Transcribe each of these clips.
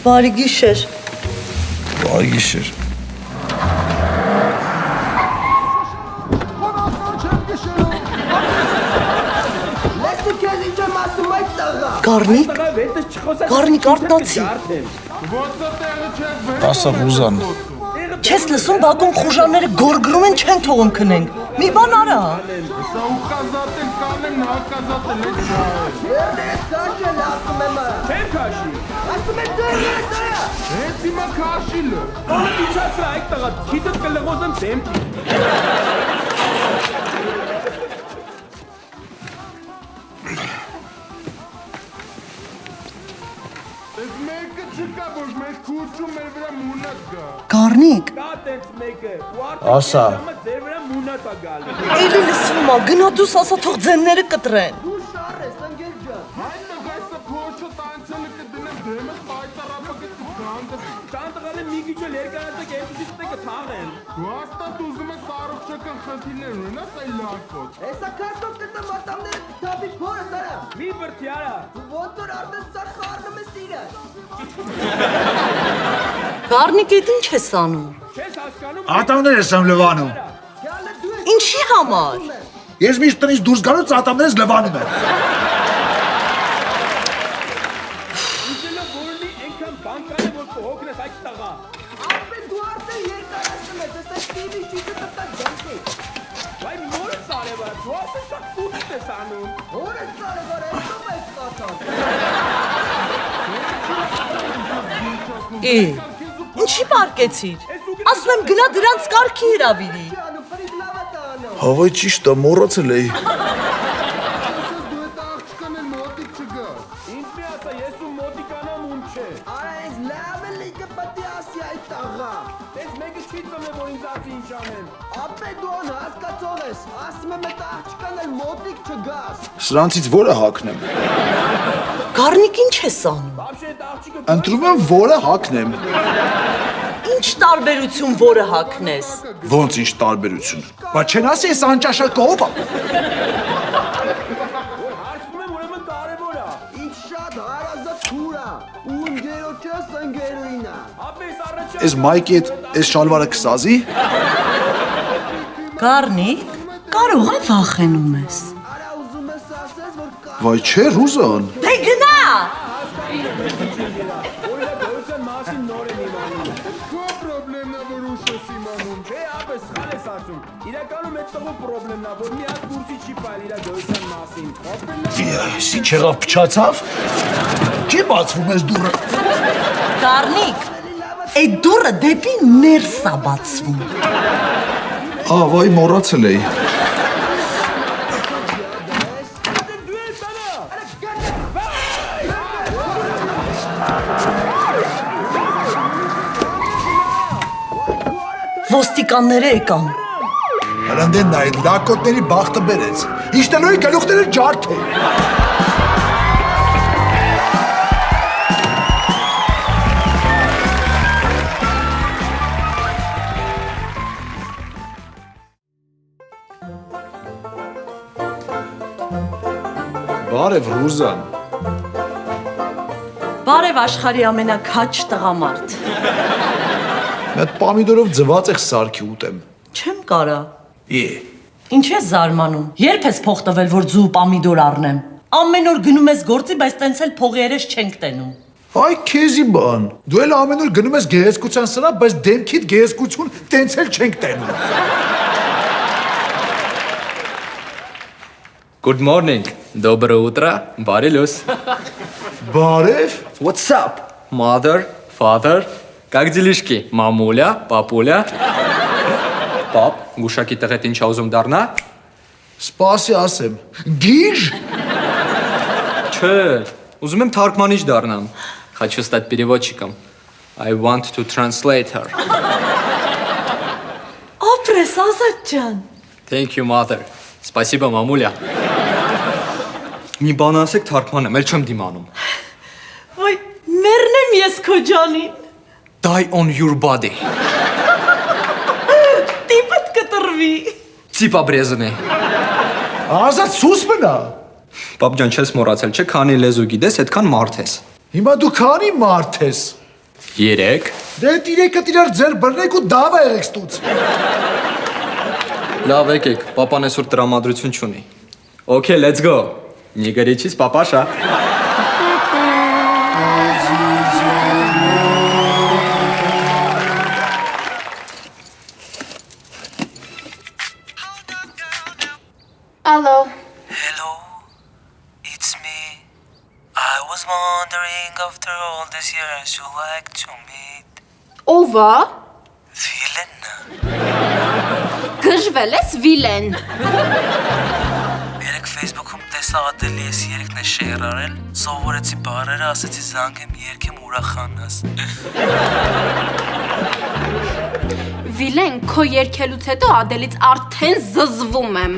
Բարի գիշեր։ Բարի գիշեր։ Գառնիկ արտացի։ Ասա Ռուզան։ Չես լսում Բակում խուժանները գորգրում են չեն թողում քնենք։ Մի բան արա։ Գառնիկ։ Ասա։ Էլի լսվում ա, գնա դուս ասա թող ձենները կտրեն։ Գառնիկ էդ ինչ ես անում։ Ատամներ ես եմ լվանում։ Ինչի համար։ Ես միշտ տնից դուրս գալուց ատամներ ես լվանում եմ։ Ինչի պարկեցիր։ Ասում եմ գնա դրանց կարգի հրավիրի։ Հավայ ճիշտ է, մոռացել էի։ Սրանցից որը հագնեմ։ Գառնիկ ինչ ես անում։ Ընտրում եմ որը հագնեմ։ Ինչ տարբերություն որը հագնես։ Ոնց ինչ տարբերություն։ Բայց չեն ասի ես անճաշակ կողոպ։ Ես մայքի հետ ես շալվարը կսազի։ Գառնիկ, կարող է վախենում ես։ Վայ չէ Ռուզան։ Դե գնա։ Ես ինչ եղավ փչացավ։ Չի բացվում ես դուռը։ Գառնիկ, այդ դուռը դեպի ներս է բացվում։ Վայ մոռացել էի։ Ոստիկանները եկան։ Հրանդեն նայել, լակոտների բախտը բերեց։ Իշտելոյի գլուխները ջարդ է։ Բարև Ռուզան։ Բարև աշխարհի ամենաքաչ տղամարդ։ Մեծ պամիդորով ձված եղ սարքի ուտեմ։ Չեմ կարա։ Ինչ ես զարմանում։ Երբ ես փող տվել, որ ձու պամիդոր առնեմ։ Ամեն օր գնում ես գործի, բայց տենց էլ փողի երես չենք տենում։ Այ քեզի բան։ Դու էլ ամեն օր գնում ես գեղեցկության սրահ, բայց դեմքիդ գեղեցկություն տենց էլ չենք տենում։ Good morning. Доброе утро. Բարի լույս։ Բարև։ What's up? Mother, father. Как делишки? Мамуля, папуля. Պապ, գուշակի տղետ ինչ ուզում դառնա։ Սպասի ասեմ։ Գիժ։ Չէ, ուզում եմ թարգմանիչ դառնամ։ Хочу стать переводчиком. I want to translate her. Ապրես Ազատ ջան։ Thank you, mother. Спасибо, мамуля. Մի բան ասեք թարգմանեմ, էլ չեմ դիմանում։ Ոյ, մեռնեմ ես քո ջանին։ Die on your body. Տիպդ կտրվի։ Ծիպ обрезанный. Ազատ սուս մնա։ Պապ ջան, չես մոռացել, չէ՞ քանի լեզու գիտես, այդքան մարդ ես։ Հիմա դու քանի մարդ ես։ 3 Դե տիրեկը իրար ձեր բռնեք ու դավա եղեք ստուց։ Լավ եկեք, պապան այսօր տրամադրություն չունի։ Okay, let's go։ Նիգերիչից պապաշա։ Hello. Hello, it's me. I was wondering after all these years you like to meet Ով է։ Villain. Գժվել ես Վիլեն։ Երեք Facebook-ում տեսա ատելի ես երեքն է շեյր արել, սովորեցի բարերը, ասեցի զանգեմ երկեմ ուրախանաս։ Վիլեն, քո երկելուց հետո Ադելից արդեն զզվում եմ։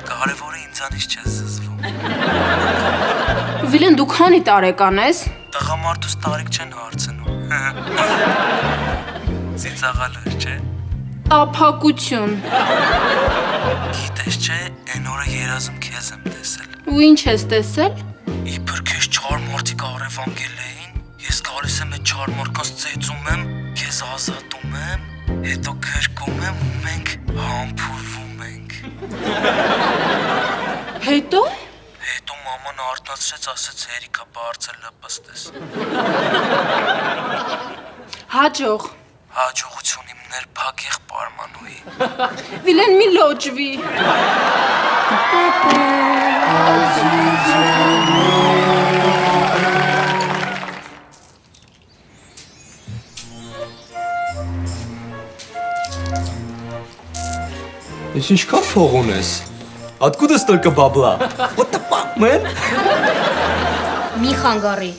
Կարևորը ինձանից չես զզվում։ Վիլեն, դու քանի տարեկան ես։ Տղամարդուց տարիք չեն հարցնում։ Ծիծաղալը չէ։ Ապակություն։ Գիտես չէ, այն օրը երազում քեզ եմ տեսել։ Ու ինչ ես տեսել։ Իբր քեզ չար մարդիկ առևանգել էին, ես գալիս եմ այդ չար մարդկանց ծեծում եմ, քեզ ազատում եմ, հետո գրկում եմ ու մենք համբուրվում ենք։ Հետո։ Հետո մաման արթնացրեց, ասեց հերիքա բարձր լպստես։ Հաջող։ Հաջողություն իմ ներփակ եղբայր մանուի։ Վիլեն, մի լոջվի։ Ես ինչքան փող ունես։ Откуда столько бабла? What the fuck, man? Մի խանգարի։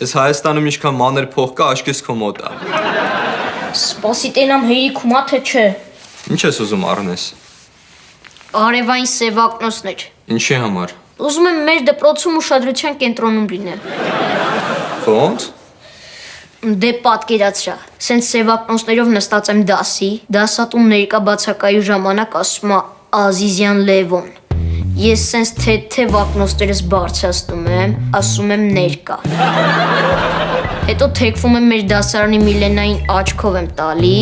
Ես Հայաստանում ինչքան մանր փող կա, աշկես քո մոտ է։ Սպասի տենամ հերիքումա թե չէ։ Ինչ ես ուզում առնես։ Արևային սևակնոցներ։ Ինչի համար։ Ուզում եմ մեր դպրոցում ուշադրության կենտրոնում լինեմ։ Ոնց։ Դե պատկերացրա, սենց սևակնոցներով նստած եմ դասի, դասատուն ներկա բացակայու ժամանակ ասում է Ազիզյան Լևոն։ Ես սենց թե վակնոցներս բարձրացնում եմ, ասում եմ ներկա։ Հետո թեքվում եմ մեր դասարանի Միլենային աչքով եմ տալի,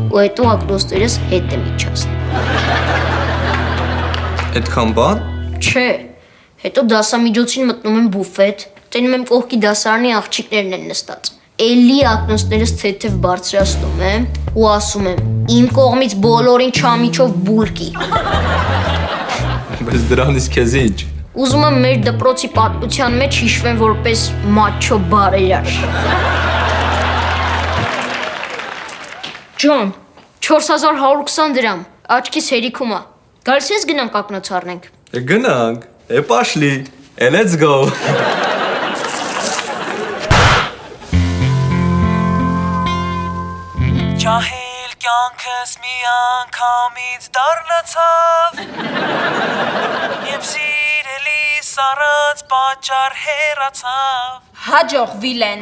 ու հետո ակնոցներս հետ եմ իջացնում։ Այդքան բան։ Չէ, հետո դասամիջոցին մտնում եմ բուֆետ, տենում եմ կողքի դասարանի աղջիկներն են նստած։ Էլի ակնոցներս թեթև բարձրացնում եմ ու ասում եմ. Իմ կողմից բոլորին չամիջով բուլկի։ Բայց դրանից քեզ ինչ։ Ուզում եմ մեր դպրոցի պատմության մեջ հիշվեն որպես մաչո բարերար։ Ջան, 4120 դրամ, աչքիս հերիքում է։ Գալիս ես գնանք ակնոց առնենք։ Գնանք։ Պաշլի։ Let's go։ Ջահիլ կյանքս մի անգամից դառնացավ Եվ սիրելիս առանց պատճառ հեռացավ Հաջող Վիլեն։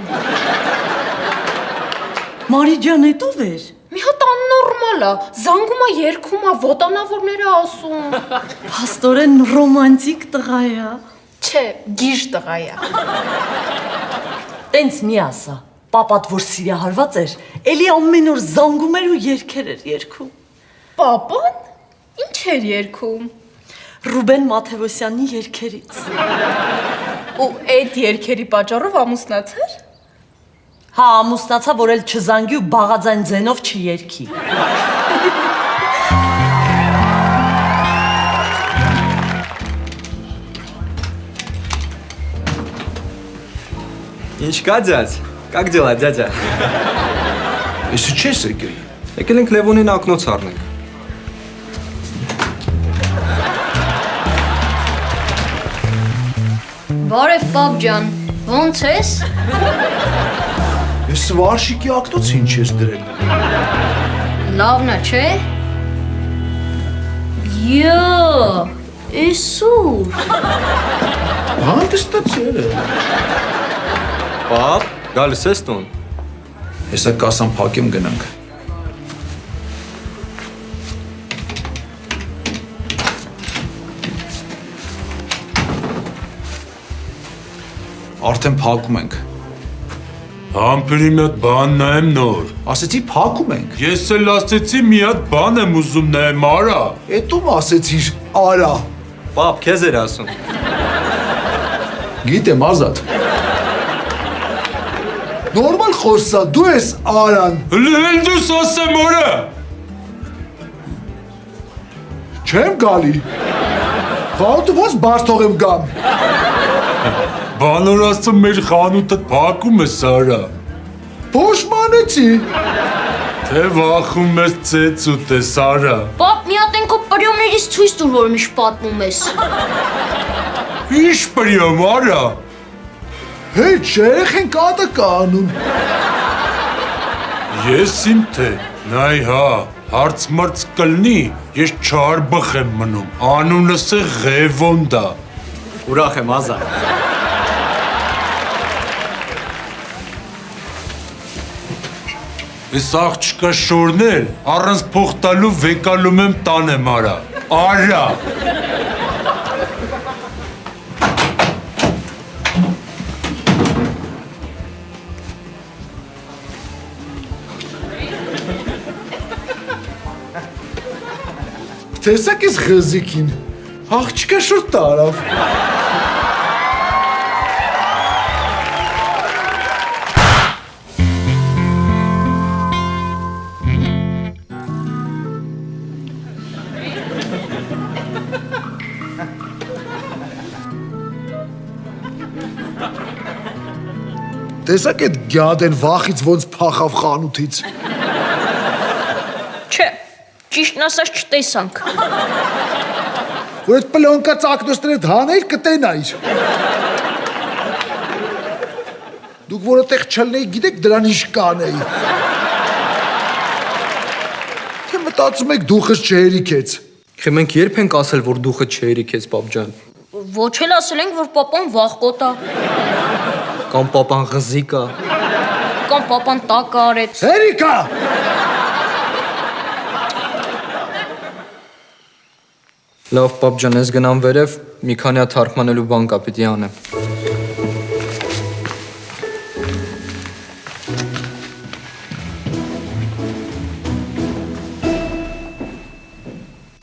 Մարի ջան, էդ ով էր։ Մի հատ աննորմալ է, զանգում է երգում է, ոտանավորները ասում։ Փաստորեն ռոմանտիկ տղա է։ Չէ, գիժ տղա է։ Տենց մի ասա։ Պապատ որ սիրահարված էր, էլի ամեն օր զանգում էր ու երգեր էր երգում։ Պապան։ Ինչ էր երգում։ Ռուբեն Մաթևոսյանի երգերից։ Ու այդ երգերի պատճառով ամուսնացար։ Հա, ամուսնացա, որ էլ չզանգի ու բաղաձայն ձենով չերգի։ Ինչ կա ձյաձ։ Как дела, дядя? Εσύ չես եկել։ Եկել ենք Լևոնին ակնոց առնենք։ Բարև պապ ջան, ոնց ես։ Ես վարշիկի ակնոց ինչ ես դրել։ Լավն է, չէ։ Յո, Իսուր։ Հանդստացել է։ Պապ, գալիս ես տուն։ Հեսա կասան փակեմ գնանք։ Արդեն փակում ենք։ Համբերի մի հատ բան նայեմ նոր։ Ասեցի փակում ենք։ Ես էլ ասեցի մի հատ բան եմ ուզում նայեմ, արա։ Էտում ասեցիր արա։ Պապ, քեզ էր ասում։ Գիտեմ ազատ։ Նորմալ խոսա, դու ես արան։ Հլել դուս ասեմ արա։ Չեմ գալի։ Խանութը ոնց բաց թողեմ գամ։ Բանոր ասում մեր խանութը փակում ես արա։ Փոշմանեցի։ Թե վախում ես ծեծ ուտես արա։ Պապ, մի հատ ենքո պրյոմներից ցույց տուր, որ միշտ պատմում ես։ Ինչ պրիոմ արա։ Հետ երեխեն կատը կանուն։ Ես իմ թե, նայ հա, հարց մրց կլնի, ես չարբխ եմ մնում, անունս է Ղևոնդա։ Ուրախ եմ ազատ։ Ես աղջկա շորնել, առանց փող տալու վեկալում եմ տանեմ արա, արա։ Տեսակ ես ղզիկին, աղջիկա շուտ տարավ։ Տեսակ էդ գյադեն վախից ոնց փախավ խանութից։ Չէ, ճիշտն ասած չտեսանք։ Որ այդ պլոնկա ծակնոստրեդ հանեիր կտենայիր։ Դուք որ այդտեղ չլնեի, գիտեք դրան ինչ կանեի։ Թե մտածում եք դուխս չհերիքեց։ Խե մենք երբ ենք ասել, որ դուխը չհերիքեց, պապ ջան։ Ոչ էլ ասել ենք, որ պապան վախկոտ է, Կամ պապան ղզիկ է։ կամ պապան տակը արեց։ Հերիքա։ Լավ, պապ ջան, ես գնամ վերև, մի քանի հատ թարգմանելու բան կա, պիտի անեմ։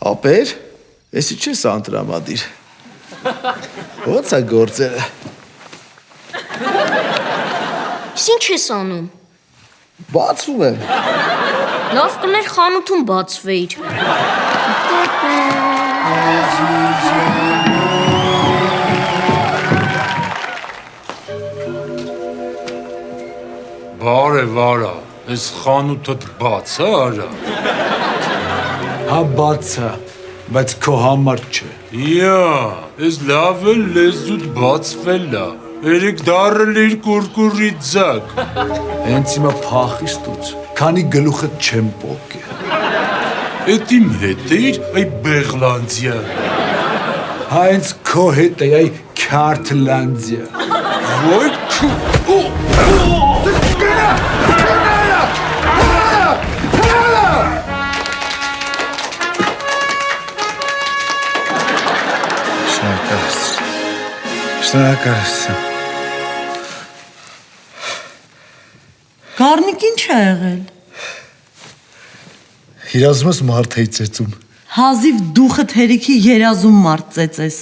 Ապեր, եսի չես անտրամադիր։ Ոնց է գործերը։ Ինչ ես անում։ Բացվում եմ։ Լավ կներ խանութում բացվեիր։ Բարև արա, ես խանութդ բաց է արա։ Հա բաց է, բայց քո համար չէ։ Յա, ես լավ է լեզուդ բացվել է, երեք դարել իր կուրկուրի ձակ։ Հենց հիմա փախիս տուց, քանի գլուխդ չեմ պոկե։ Էդ իմ հետ էիր, այ Բեղլանդիա։ Հա հենց քո հետ է, այ Քյարթլանդիա։ Ոյ քու։ Շնորհակալություն։ Գառնիկ ինչ է եղել։ Երազումս մարդ էի ծեծում։ Հազիվ դուխդ հերիքի երազում մարդ ծեծես։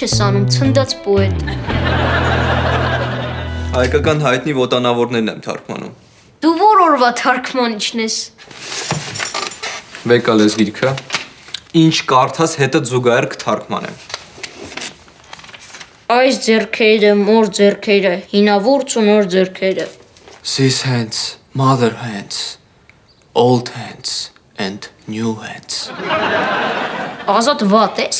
ես անում, ցնդած պոետ։ Հայկական հայտնի ոտանավորներն եմ թարգմանում։ Դու որ օրվա թարգմանիչն ես։ Վեկալես գիրքը։ Ինչ կարդաս հետը զուգահեռ կթարգմանեմ։ Այս ձեռքերը, մոր ձեռքերը, հինավուրց ու նոր ձեռքերը։ These hands, mother hands, old hands and new hands։ Ազատ վատ ես։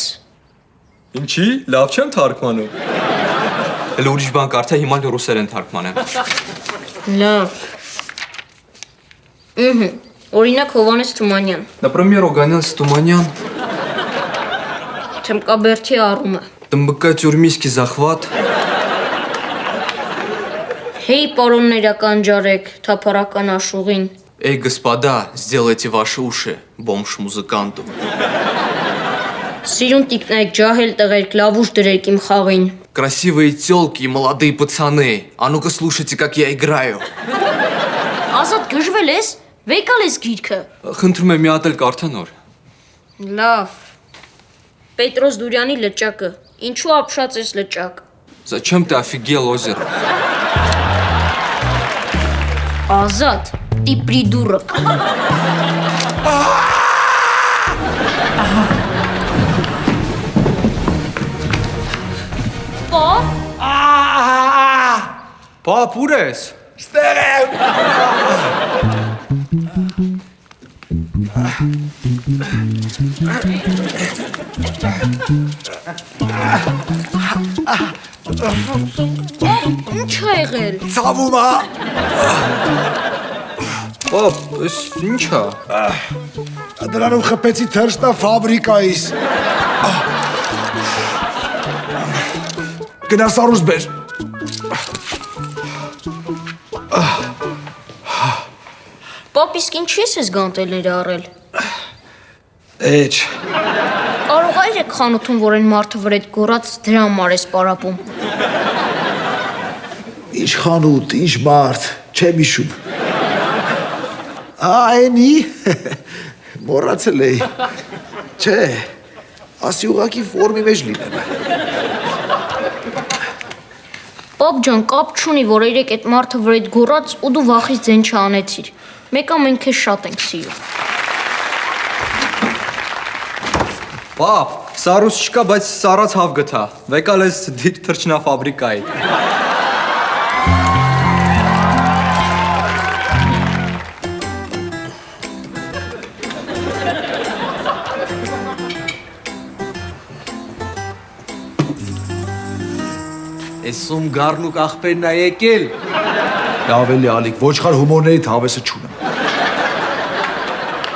Ինչի, լավ չեմ թարգմանում։ Էլ ուրիշ բան կարդա հիմա ռուսերեն թարգմանեմ։ Լավ։ Օրինակ Հովանես Թումանյան, Например, Օգանյան Ստումանյան, Թմկաբերդի առումը։ Տմբկա тюрьмийский захват, Հեյ պարոններական ջարեք, թափառական աշուղին։ Эй, господа, сделайте ваши уши бомж-музыканту։ Սիրուն տիկնայք, ջահել տղերք, լավ ուժ դրեք իմ խաղին։ Красивые тёлки и молодые пацаны, а ну-ка слушайте, как я играю։ Ազատ գժվել ես, վեկալ ես գիրքը։ Խնդրում եմ մի հատ էլ կարդա նոր։ Լավ։ Պետրոս Դուրյանի լճակը, ինչու ապշած ես լճակ։ Зачем ты офигел, озеро։ Ազատ, ты придурок։ Պապ, Պապ, ուր ես։ Ստեղ եմ։ ինչ ա եղել։ Ցավում է։ Պապ, ես ինչ է։ Դրանով խփեցի թրջնա ֆաբրիկայից։ Գնաս առուս բեր։ Պապ, իսկ ինչի ես ես գանտելները առել։ Էջ։ Կարող այրեք խանութում, որ այն մարդը վրետ գորած դրա համար ես պարապում։ Ինչ խանութ, ինչ մարդ, չեմ հիշում։ Այնի, մոռացել էի։ Չէ, ասի ուղղակի ֆորմի մեջ լինեմ։ Պապ ջան, կապ չունի, որ երեք այդ մարդը վրետ գորած ու դու վախից ձեն չանեցիր։ Մեկը մենք քեզ շատ ենք սիրում։ Պապ, սարուս չկա, բայց սարած հավ գթա։ Վեկալ ես դիր թրջնա ֆաբրիկայի։ Էսում գառնուկ աղբերն ա եկել։ Լավ էլի ալիք, ոչխար հումորների հավեսը չունեմ։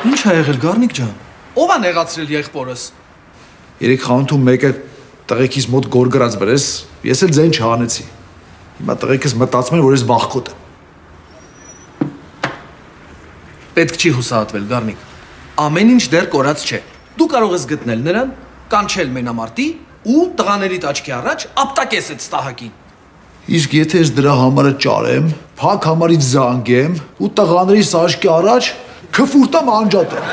Ինչ ա եղել գառնիկ ջան։ Ո՞վ ա նեղացրել եղբորս։ Երեք խանութում մեկը տղեկից մոտ գոր գրած բրես, ես էլ ձեն չանեցի։ Հիմա տղեկս մտածում են, որ ես վախկոտ եմ։ Պետք չի հուսահատվել գառնիկ։ Ամեն ինչ դեռ կորած չէ։ Դու կարող ես գտնել նրան, կանչել մենամարտի ու տղաներիդ աչքի առաջ ապտակես այդ ստահակին։ Իսկ եթե ես դրա համարը ճարեմ, փակ համարից զանգեմ ու տղաների աչքի առաջ քֆուրտամ անջատեմ։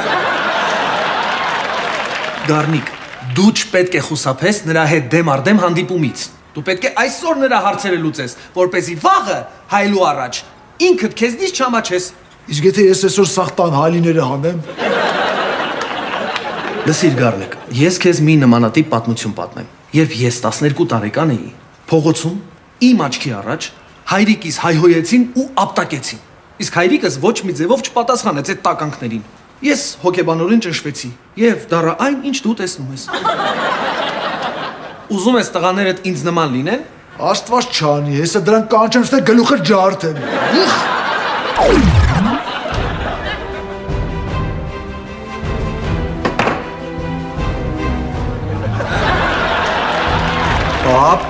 Գառնիկ, դու չպետք է խուսափես նրա հետ դեմ առ դեմ հանդիպումից։ Դու պետք է այսօր նրա հարցերը լուծես, որպեսզի վաղը հայլու առաջ ինքդ քեզնից չամաչես։ Իսկ եթե ես այսօր սախտան հայլիները հանեմ, Լսիր գառնիկ, ես քեզ մի նմանատիպ պատմություն պատմեմ։ Երբ ես 12 տարեկան էի, փողոցում իմ աչքի առաջ հայրիկիս հայհոյեցին ու ապտակեցին։ Իսկ հայրիկս ոչ մի ձևով չպատասխանեց այդ տականքներին։ Ես հոգեբանորեն ճնշվեցի եւ դառա այն, ինչ դու տեսնում ես։ Ուզում ես տղաներդ ինձ նման լինեն։ Աստված չանի, հեսա դրան կանչեմ, ստե գլուխը ջարդեմ։ Պապ,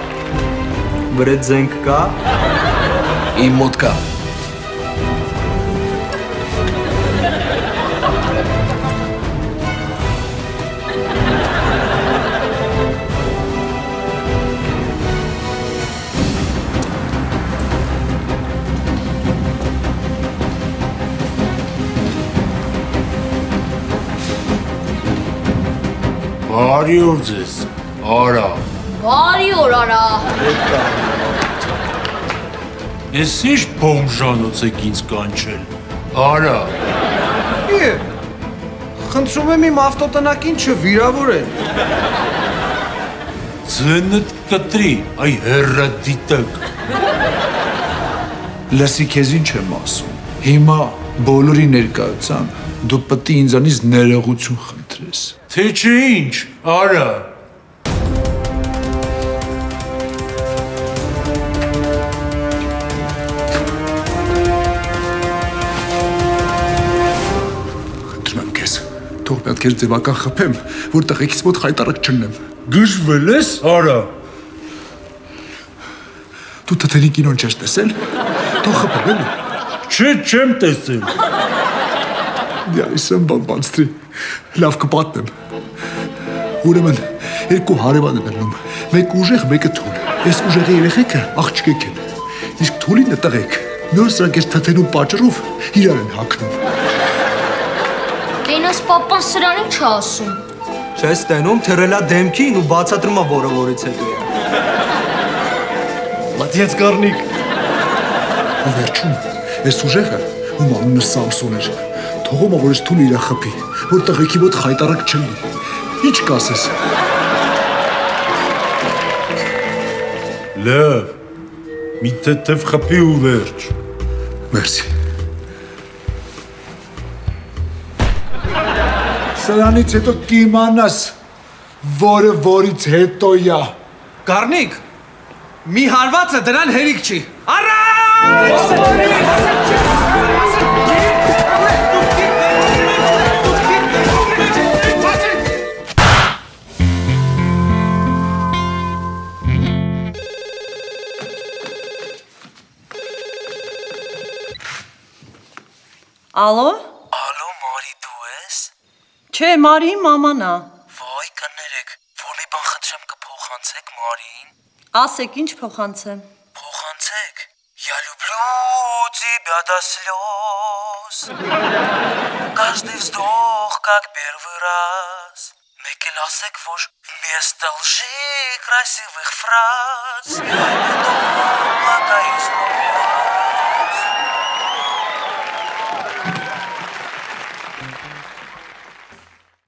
վրետ զենք կա։ Իմ մոտ կա։ Բարի օր ձեզ, արա։ Բարի օր արա։ Ես ինչ բոմժանոց եք ինձ կանչել։ Արա, Խնդրում եմ իմ ավտոտնակին չվիրավորել։ ձենդ կտրի, այ հեռադիտակ։ Լսի քեզ ինչ եմ ասում։ Հիմա բոլորի ներկայությամբ դու պետք է ինձանից ներողություն խնդրես։ Թե չէ ինչ, արա։ Խնդրում եմ քեզ, թող պետք է ձևական խփեմ, որ տղեկից մոտ խայտարակ չնեմ։ Գժվել ես, արա։ Դու թթերի կինոն չես տեսել։ Թող խփեմ էլի։ Չէ, չեմ տեսել։ Դիայսեմ բանբանցտրի։ Լավ կպատնեմ։ Ուրեմն երկու հարևան են ելնում։ Մեկը ուժեղ, մեկը թույլ։ Այս ուժեղի երեխեքը աղջիկ են։ Իսկ թույլինը տղեկ։ Մի օր սրանք այս թթերու պատճառով իրար են հագնում։ Տենաս պապան սրանին չասում։ Չես տենում, թռելա դեմքին ու բացատրումա որը որից հետո է։ Մատիած Գառնիկ։ Ու վերջում, այս ուժեղը, ում անունը Սամսոն էր, թողում որ ես թույլ իրա խփի, որ տղեկի մոտ խայտարակ չլինի։ Ինչ կասես։ Լավ, մի թեթև խփի ու վերջ։ Մերսի։ Սրանից հետո կիմանաս, որը որից հետոյա։ Գառնիկ, մի հարվածը դրան հերիք չի։ Ալո։ Ալո, Մարի, դու ես։ Չէ, Մարի մաման է։ Վայ, կներեք, որ մի բան խնդրեմ կփոխանցեք Մարիին։ Ասեք, ինչ փոխանցեմ։ Փոխանցեք։ Я люблю тебя до слез. Каждый вздох, как первый раз. Մեկ էլ ասեք, որ вместо лжи красивых фраз я не плакаю слез.